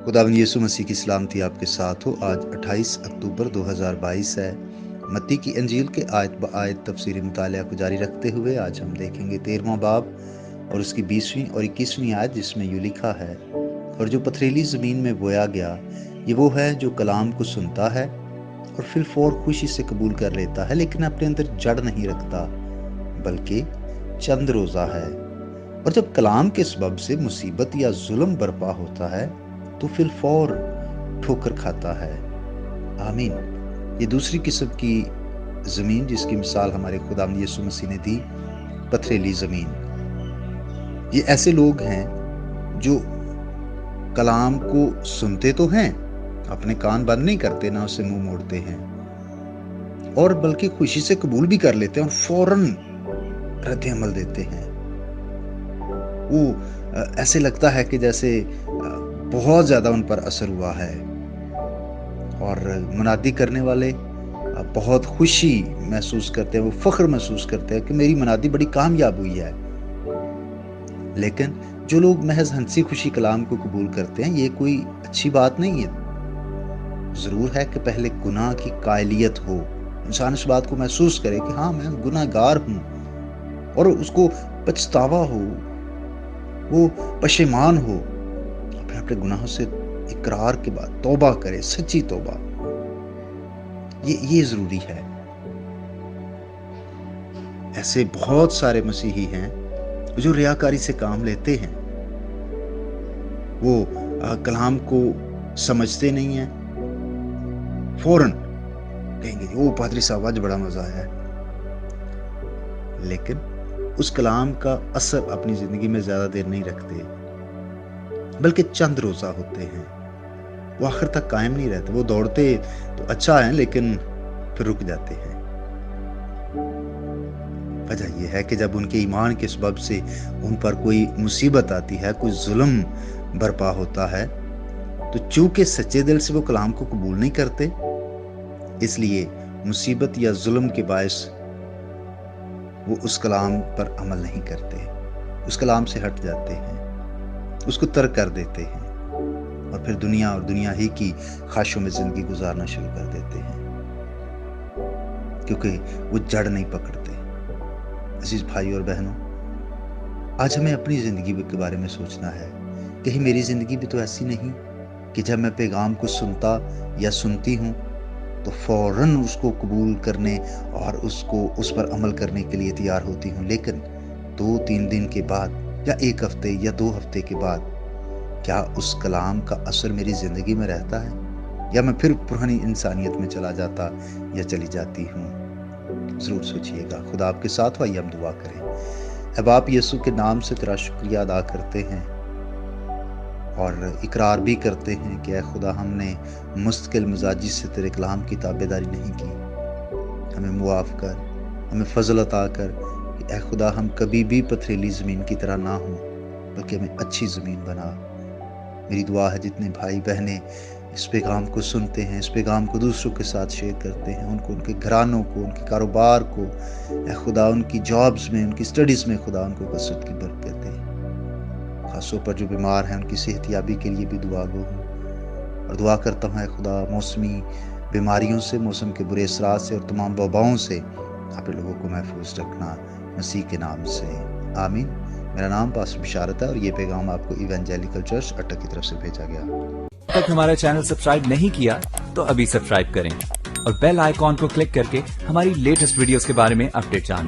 खुदावंद यीशु मसीह की सलामती आपके साथ हो। आज 28 अक्टूबर 2022 है। मत्ती की अंजील के आयत ब आयत तफसीरी मुतालिया को जारी रखते हुए आज हम देखेंगे 13वां बाब और उसकी 20वीं और 21वीं आयत, जिसमें यूं लिखा है, और जो पथरीली ज़मीन में बोया गया ये वो है जो कलाम को सुनता है और फिर फौर खुशी से कबूल कर लेता है, लेकिन अपने अंदर जड़ नहीं रखता, बल्कि चंद रोज़ा है। और जब कलाम के सबब से मुसीबत या जुल्म बर्पा होता है तो फिर फौर ठोकर खाता है। आमीन। ये दूसरी किस्म की ज़मीन जिसकी मिसाल हमारे खुदावंद यीशु मसीह ने दी, पथरीली ज़मीन। ये ऐसे लोग हैं जो कलाम को सुनते तो हैं, अपने कान बंद नहीं करते, ना उसे मुंह मोड़ते हैं, और बल्कि खुशी से कबूल भी कर लेते हैं और फौरन रद्द अमल देते हैं। वो ऐसे लगता है कि जैसे बहुत ज़्यादा उन पर असर हुआ है, और मुनादी करने वाले बहुत खुशी महसूस करते हैं, वो फ़ख्र महसूस करते हैं कि मेरी मुनादी बड़ी कामयाब हुई है। लेकिन जो लोग महज हंसी खुशी कलाम को कबूल करते हैं, ये कोई अच्छी बात नहीं है। ज़रूर है कि पहले गुनाह की कायलियत हो, इंसान इस बात को महसूस करे कि हाँ मैं गुनाहगार हूँ, और उसको पछतावा हो, वो पशेमान हो, अपने गुनाहों से इकरार के बाद तौबा करे, सच्ची तौबा। ये जरूरी है। ऐसे बहुत सारे मसीही हैं जो रियाकारी से काम लेते हैं। वो कलाम को समझते नहीं हैं, फौरन कहेंगे ओ पादरी साहब आज बड़ा मजा आया है, लेकिन उस कलाम का असर अपनी जिंदगी में ज्यादा देर नहीं रखते, बल्कि चंद रोजा होते हैं। वो आखिर तक कायम नहीं रहते। वो दौड़ते तो अच्छा है, लेकिन फिर रुक जाते हैं। वजह यह है कि जब उनके ईमान के सबब से उन पर कोई मुसीबत आती है, कोई जुल्म बर्पा होता है, तो चूंकि सच्चे दिल से वो कलाम को कबूल नहीं करते, इसलिए मुसीबत या जुल्म के बायस वो उस कलाम पर अमल नहीं करते, उस कलाम से हट जाते हैं, उसको तर्क कर देते हैं, और फिर दुनिया और दुनिया ही की ख्वाहिशों में जिंदगी गुजारना शुरू कर देते हैं, क्योंकि वो जड़ नहीं पकड़ते। अजीज भाई और बहनों, आज हमें अपनी जिंदगी के बारे में सोचना है। कहीं मेरी जिंदगी भी तो ऐसी नहीं कि जब मैं पैगाम को सुनता या सुनती हूँ तो फौरन उसको कबूल करने और उसको उस पर अमल करने के लिए तैयार होती हूँ, लेकिन 2-3 दिन के बाद या 1 हफ्ते या 2 हफ्ते के बाद क्या उस कलाम का असर मेरी ज़िंदगी में रहता है, या मैं फिर पुरानी इंसानियत में चला जाता या चली जाती हूँ? ज़रूर सोचिएगा। खुदा आपके साथ हो। आइए हम दुआ करें। अब आप यीशु के नाम से तेरा शुक्रिया अदा करते हैं और इकरार भी करते हैं कि ऐ खुदा, हमने मुस्तकिल मिजाजी से तेरे कलाम की ताबेदारी नहीं की। हमें मुआफ़ कर, हमें फजल अता कर कि ऐ खुदा, हम कभी भी पथरीली ज़मीन की तरह ना हों, बल्कि हमें अच्छी ज़मीन बना। मेरी दुआ है जितने भाई बहनें इस पैगाम को सुनते हैं, इस पैगाम को दूसरों के साथ शेयर करते हैं, उनको, उनके घरानों को, उनके कारोबार को, ऐ खुदा उनकी जॉब्स में, उनकी स्टडीज़ में खुदा उनको कसरत की बरकत दे। खासतौर पर जो बीमार हैं उनकी सेहतयाबी के लिए भी दुआ गो हूँ, और दुआ करता हूँ ऐ खुदा मौसमी बीमारियों से, मौसम के बुरे असरात से और तमाम वबाओं से आप लोगों को महफूज रखना, मसीह के नाम से आमीन। मेरा नाम पास्टर बिशारत है और ये पैगाम आपको इवेंजेलिकल चर्च अटक की तरफ से भेजा गया। अब तक हमारा चैनल सब्सक्राइब नहीं किया तो अभी सब्सक्राइब करें और बेल आइकॉन को क्लिक करके हमारी लेटेस्ट वीडियोस के बारे में अपडेट जानें।